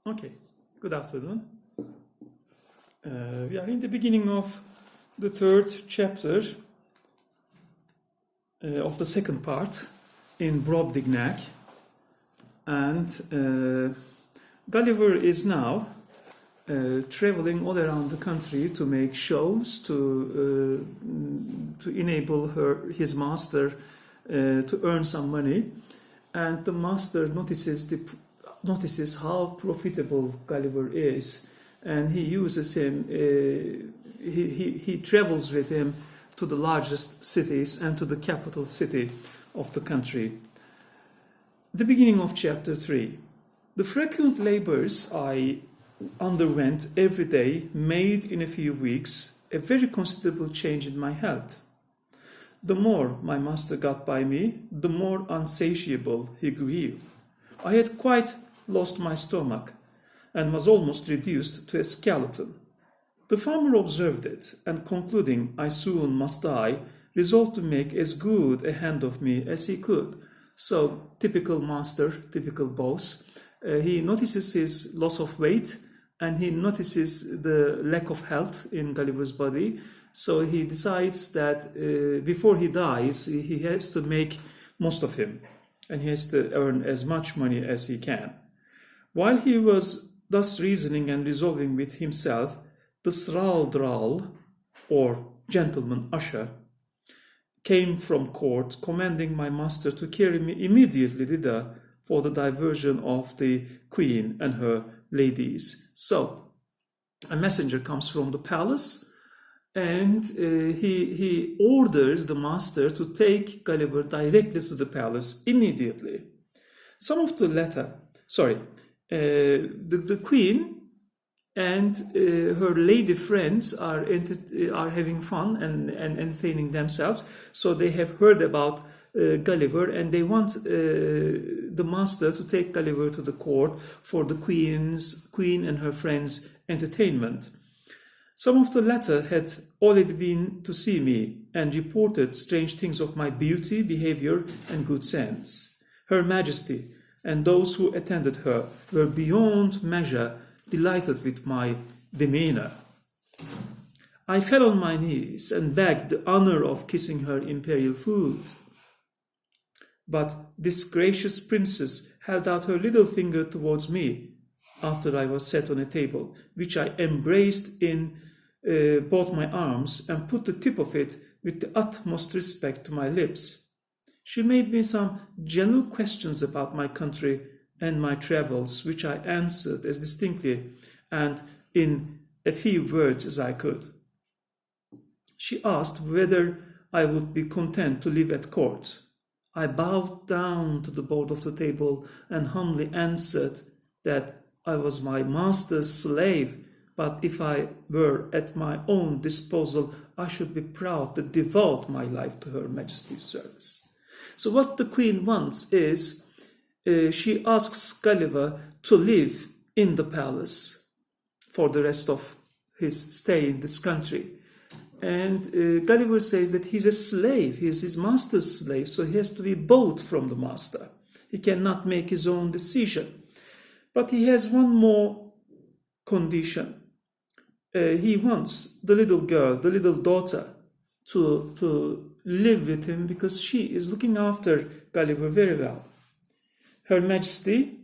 Okay, good afternoon. We are in the beginning of the third chapter of the second part in Brobdingnac, and Gulliver is now traveling all around the country to make shows to enable his master to earn some money, and the master notices how profitable Gulliver is, and he uses him. He travels with him to the largest cities and to the capital city of the country. The beginning of chapter 3. The frequent labors I underwent every day made in a few weeks a very considerable change in my health. The more my master got by me, the more unsatiable he grew. I had quite lost my stomach and was almost reduced to a skeleton. The farmer observed it, and concluding I soon must die, resolved to make as good a hand of me as he could. So, typical master, typical boss, he notices his loss of weight, and he notices the lack of health in Gulliver's body. So he decides that before he dies, he has to make most of him, and he has to earn as much money as he can. While he was thus reasoning and resolving with himself, the Sraldral, or gentleman usher, came from court, commanding my master to carry me immediately thither for the diversion of the queen and her ladies. So, a messenger comes from the palace, and he orders the master to take Gulliver directly to the palace immediately. Some of the latter, the queen and her lady friends are having fun and entertaining themselves. So they have heard about Gulliver, and they want the master to take Gulliver to the court for the queen and her friends' entertainment. Some of the latter had already been to see me and reported strange things of my beauty, behavior, and good sense. Her Majesty and those who attended her were beyond measure delighted with my demeanor. I fell on my knees and begged the honor of kissing her imperial foot. But this gracious princess held out her little finger towards me after I was set on a table, which I embraced in both my arms and put the tip of it with the utmost respect to my lips. She made me some general questions about my country and my travels, which I answered as distinctly and in a few words as I could. She asked whether I would be content to live at court. I bowed down to the board of the table and humbly answered that I was my master's slave, but if I were at my own disposal, I should be proud to devote my life to Her Majesty's service. So what the queen wants is, she asks Gulliver to live in the palace for the rest of his stay in this country. And Gulliver says that he's a slave, he's his master's slave, so he has to be bought from the master. He cannot make his own decision. But he has one more condition. He wants the little girl, the little daughter, to live with him because she is looking after Gulliver very well. Her Majesty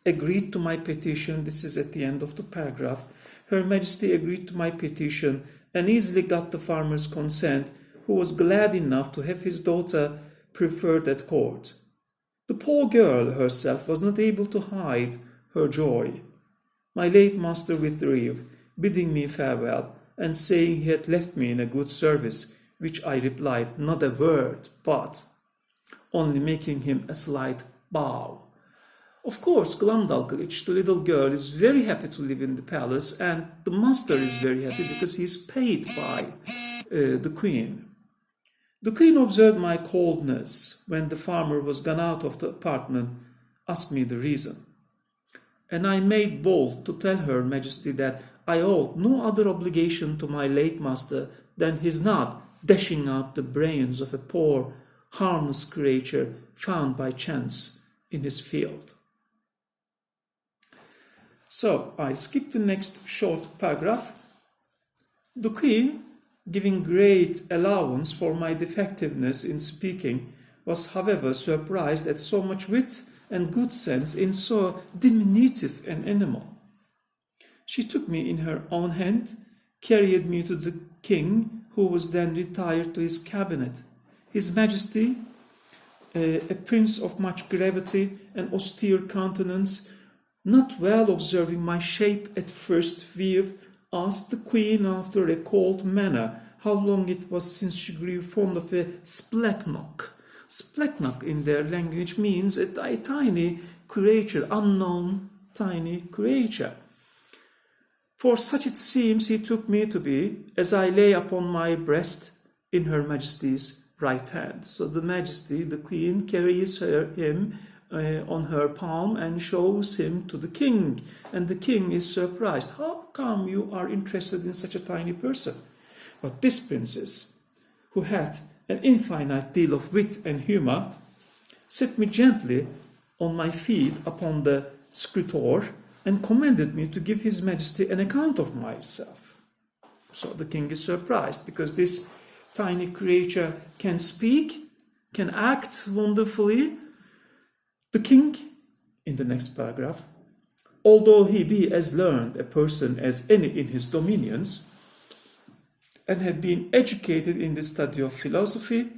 agreed to my petition. This is at the end of the paragraph. Her Majesty agreed to my petition and easily got the farmer's consent, who was glad enough to have his daughter preferred at court. The poor girl herself was not able to hide her joy. My late master withdrew, bidding me farewell, and saying he had left me in a good service, which I replied not a word, but only making him a slight bow. Of course, Glumdalclitch, the little girl, is very happy to live in the palace, and the master is very happy because he is paid by the queen. The queen observed my coldness when the farmer was gone out of the apartment, asked me the reason. And I made bold to tell Her Majesty that I owed no other obligation to my late master than his not dashing out the brains of a poor, harmless creature found by chance in his field. So I skip the next short paragraph. The Queen, giving great allowance for my defectiveness in speaking, was however surprised at so much wit and good sense in so diminutive an animal. She took me in her own hand, carried me to the king, who was then retired to his cabinet. His Majesty, a prince of much gravity and austere countenance, not well observing my shape at first view, asked the Queen after a cold manner how long it was since she grew fond of a spleknock. Spleknock in their language means a tiny creature, unknown tiny creature. For such it seems he took me to be, as I lay upon my breast in Her Majesty's right hand. So the Majesty, the Queen, carries him on her palm and shows him to the king. And the king is surprised. How come you are interested in such a tiny person? But this princess, who hath an infinite deal of wit and humour, set me gently on my feet upon the scrutor and commanded me to give His Majesty an account of myself. So the king is surprised because this tiny creature can speak, can act wonderfully. The king, in the next paragraph, although he be as learned a person as any in his dominions, and had been educated in the study of philosophy,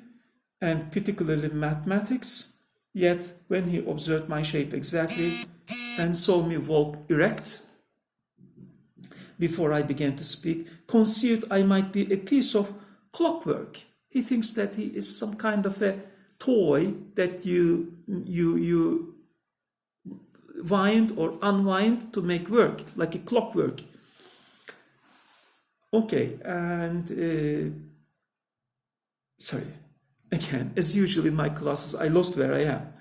and particularly mathematics, yet when he observed my shape exactly, and saw me walk erect, before I began to speak, conceived I might be a piece of clockwork. He thinks that he is some kind of a toy that you wind or unwind to make work, like a clockwork. Okay, and again, as usual in my classes, I lost where I am.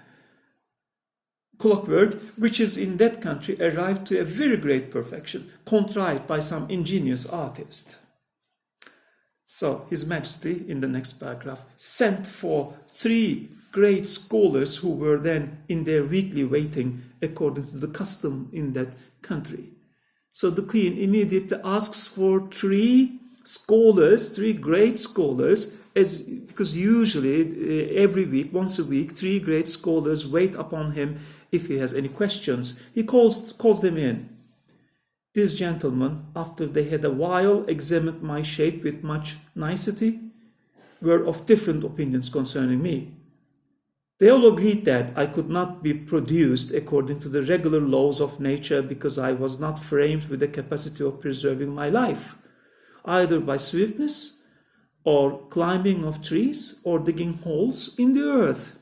Clockwork, which is in that country arrived to a very great perfection, contrived by some ingenious artist. So, His Majesty, in the next paragraph, sent for 3 great scholars who were then in their weekly waiting according to the custom in that country. So the Queen immediately asks for 3 scholars, 3 great scholars, because usually every week, once a week, 3 great scholars wait upon him if he has any questions. He calls them in. These gentlemen, after they had a while examined my shape with much nicety, were of different opinions concerning me. They all agreed that I could not be produced according to the regular laws of nature because I was not framed with the capacity of preserving my life, either by swiftness or climbing of trees or digging holes in the earth.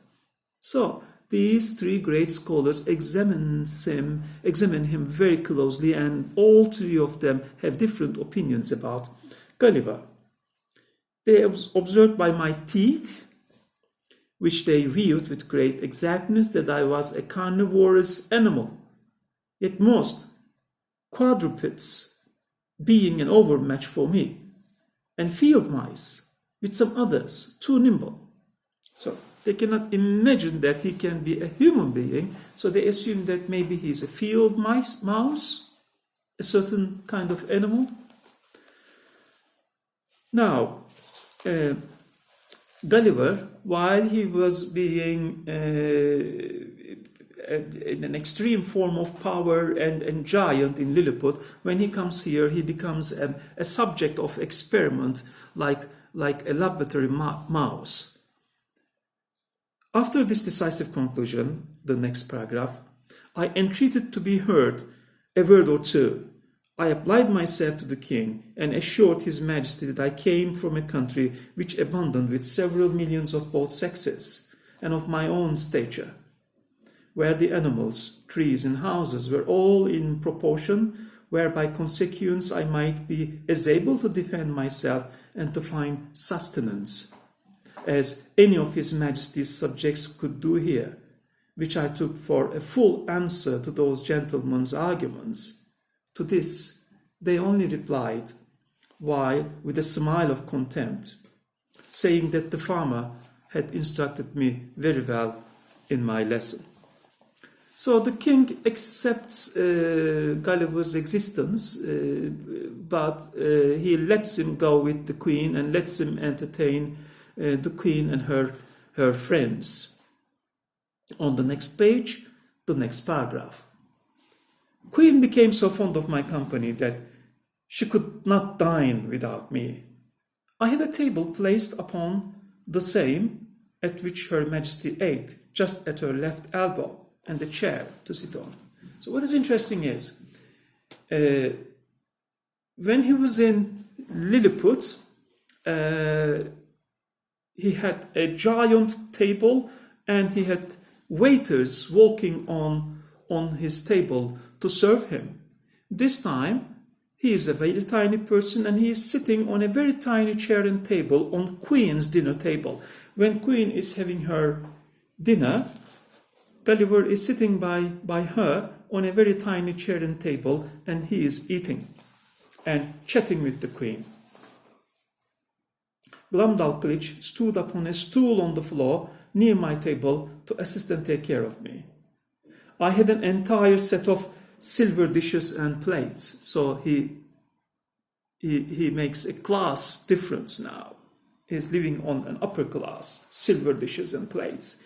So these 3 great scholars examine him very closely, and all 3 of them have different opinions about Gulliver. They observed by my teeth, which they viewed with great exactness, that I was a carnivorous animal, yet most quadrupeds being an overmatch for me, and field mice with some others too nimble. So they cannot imagine that he can be a human being, so they assume that maybe he's a field mouse, a certain kind of animal. Now, Gulliver, while he was being in an extreme form of power and giant in Lilliput, when he comes here, he becomes a subject of experiment, like a laboratory mouse. After this decisive conclusion, the next paragraph, I entreated to be heard a word or 2. I applied myself to the king and assured His Majesty that I came from a country which abounded with several millions of both sexes and of my own stature, where the animals, trees, and houses were all in proportion, where by consequence I might be as able to defend myself and to find sustenance as any of His Majesty's subjects could do here, which I took for a full answer to those gentlemen's arguments. To this they only replied, while with a smile of contempt, saying that the farmer had instructed me very well in my lesson. So the king accepts Gulliver's existence, but he lets him go with the queen and lets him entertain the queen and her friends. On the next page, the next paragraph. Queen became so fond of my company that she could not dine without me. I had a table placed upon the same at which Her Majesty ate, just at her left elbow, and a chair to sit on. So what is interesting is, when he was in Lilliput, he had a giant table and he had waiters walking on his table to serve him. This time, he is a very tiny person and he is sitting on a very tiny chair and table on Queen's dinner table. When Queen is having her dinner, Gulliver is sitting by her on a very tiny chair and table, and he is eating and chatting with the Queen. Glumdalclitch stood upon a stool on the floor near my table to assist and take care of me. I had an entire set of silver dishes and plates, so he makes a class difference now. He's living on an upper class, silver dishes and plates.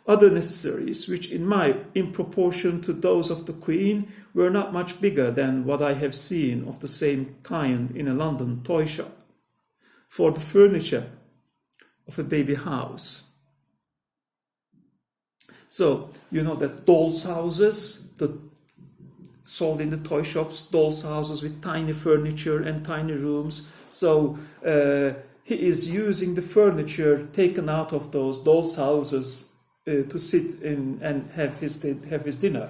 Other necessaries, which in proportion to those of the Queen, were not much bigger than what I have seen of the same kind in a London toy shop. For the furniture of a baby house. So, you know that dolls' houses, sold in the toy shops, dolls' houses with tiny furniture and tiny rooms. So, he is using the furniture taken out of those dolls' houses to sit in and have his dinner.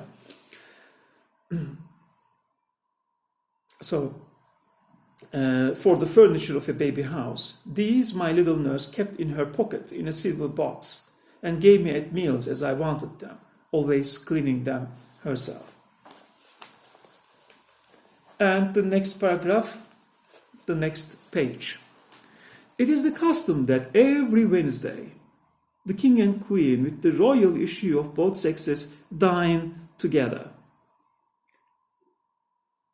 So, for the furniture of a baby house, these my little nurse kept in her pocket in a silver box and gave me at meals as I wanted them, always cleaning them herself. And the next paragraph, the next page. It is the custom that every Wednesday, the king and queen, with the royal issue of both sexes, dine together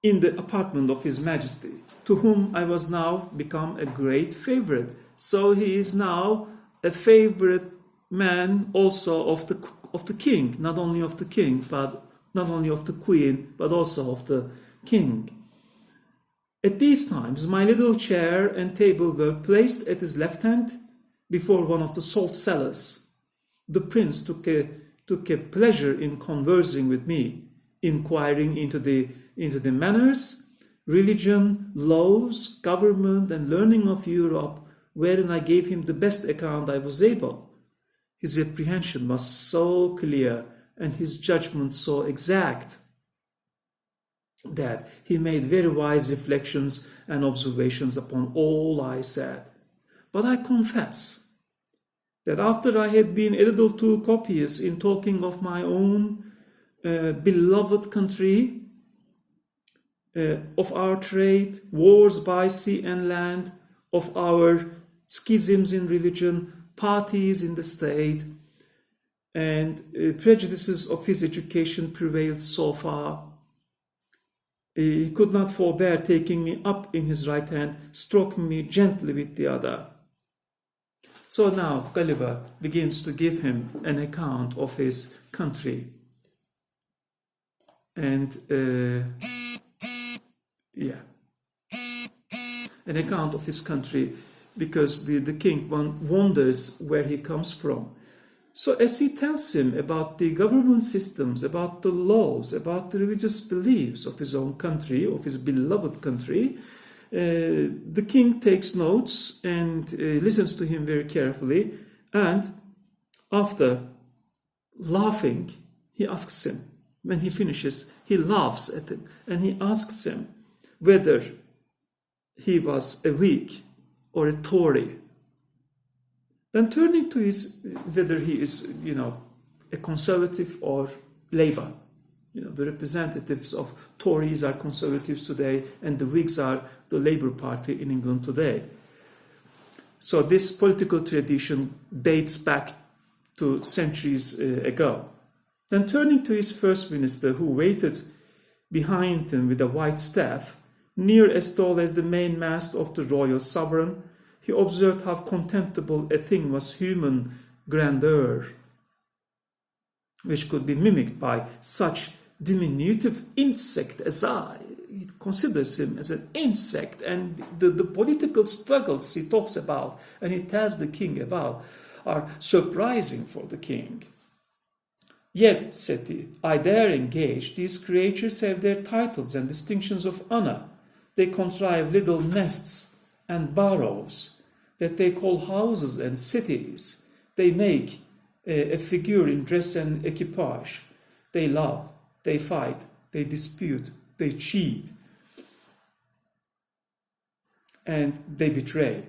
in the apartment of His Majesty, to whom I was now become a great favorite. So he is now a favorite man also of the king, not only of the king, but not only of the queen, but also of the king. At these times, my little chair and table were placed at his left hand before one of the salt cellars. The prince took a pleasure in conversing with me, inquiring into the manners, religion, laws, government, and learning of Europe, wherein I gave him the best account I was able. His apprehension was so clear and his judgment so exact that he made very wise reflections and observations upon all I said. But I confess that after I had been a little too copious in talking of my own beloved country, of our trade, wars by sea and land, of our schisms in religion, parties in the state, and prejudices of his education prevailed so far, he could not forbear taking me up in his right hand, stroking me gently with the other. So now Gulliver begins to give him an account of his country. And, an account of his country, because the king wonders where he comes from. So as he tells him about the government systems, about the laws, about the religious beliefs of his own country, of his beloved country, the king takes notes and listens to him very carefully, and after laughing, he asks him, when he finishes, he laughs at him, and he asks him whether he was a Whig or a Tory. Then turning to whether he is, a conservative or Labour. The representatives of Tories are conservatives today, and the Whigs are the Labour Party in England today. So this political tradition dates back to centuries ago. Then turning to his first minister, who waited behind him with a white staff, near as tall as the mainmast of the royal sovereign, he observed how contemptible a thing was human grandeur, which could be mimicked by such diminutive insect as I. He considers him as an insect, and the political struggles he talks about and he tells the king about are surprising for the king. Yet, said he, I dare engage, these creatures have their titles and distinctions of honor. They contrive little nests and burrows that they call houses and cities. They make a figure in dress and equipage. They love, they fight, they dispute, they cheat, and they betray.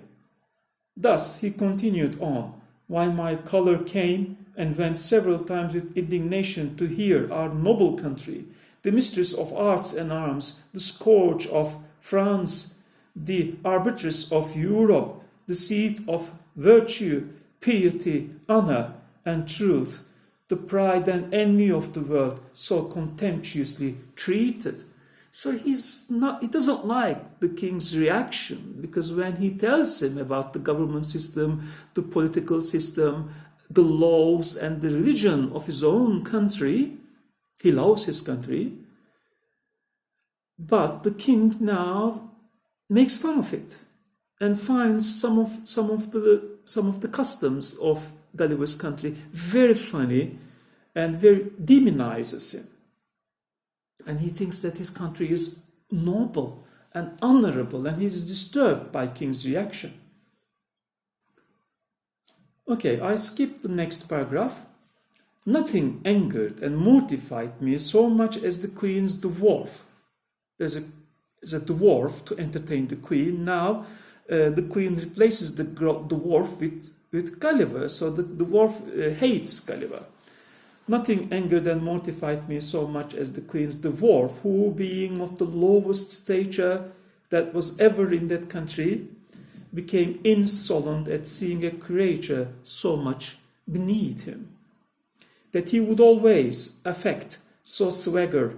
Thus he continued on, while my color came and went several times with indignation to hear our noble country, the mistress of arts and arms, the scourge of France, the arbitress of Europe, the seat of virtue, piety, honor, and truth, the pride and envy of the world, so contemptuously treated. So he doesn't like the king's reaction, because when he tells him about the government system, the political system, the laws and the religion of his own country, he loves his country, but the king now makes fun of it and finds some of the customs of Gulliver's country very funny and very demonizes him. And he thinks that his country is noble and honorable, and he's disturbed by king's reaction. Okay, I skipped the next paragraph. Nothing angered and mortified me so much as the queen's dwarf. There's a dwarf to entertain the queen. Now the queen replaces the dwarf with Gulliver, so the dwarf hates Gulliver. Nothing angered and mortified me so much as the queen's dwarf, who, being of the lowest stature that was ever in that country, became insolent at seeing a creature so much beneath him, that he would always affect so swagger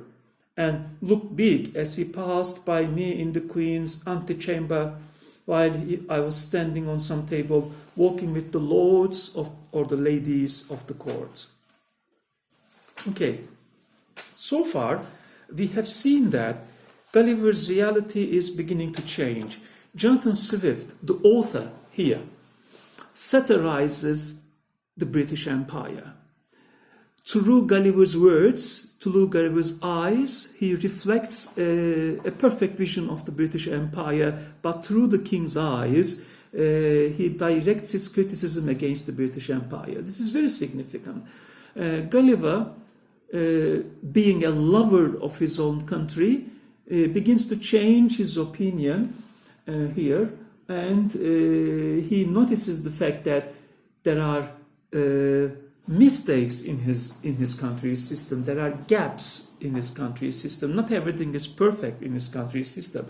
and look big as he passed by me in the queen's antechamber, while I was standing on some table walking with the lords or the ladies of the court. Okay, so far we have seen that Gulliver's reality is beginning to change. Jonathan Swift, the author here, satirizes the British Empire. Through Gulliver's words, through Gulliver's eyes, he reflects a perfect vision of the British Empire, but through the king's eyes, he directs his criticism against the British Empire. This is very significant. Gulliver, being a lover of his own country, begins to change his opinion here, and he notices the fact that there are mistakes in his country's system. There are gaps in his country's system. Not everything is perfect in his country's system,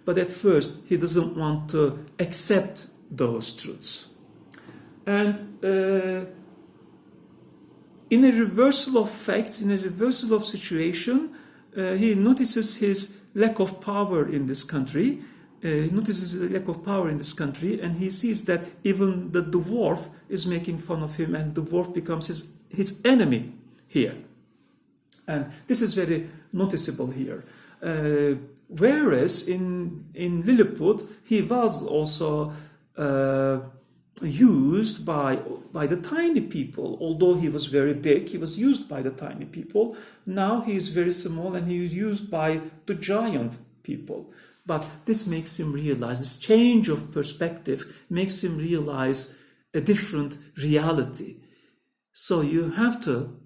but at first he doesn't want to accept those truths. And in a reversal of facts, in a reversal of situation, he notices his lack of power in this country. He notices the lack of power in this country, and he sees that even the dwarf is making fun of him, and the dwarf becomes his enemy here. And this is very noticeable here. Whereas in Lilliput, he was also used by the tiny people. Although he was very big, he was used by the tiny people. Now he is very small, and he is used by the giant people. But this makes him realize, this change of perspective makes him realize a different reality. So you have to,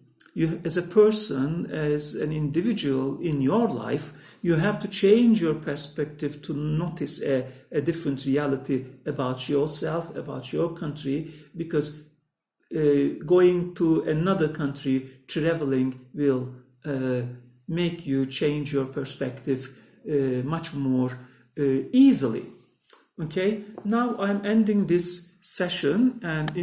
as a person, as an individual in your life, you have to change your perspective to notice a different reality about yourself, about your country, because going to another country, traveling, will make you change your perspective much more easily. Okay, now I'm ending this session, and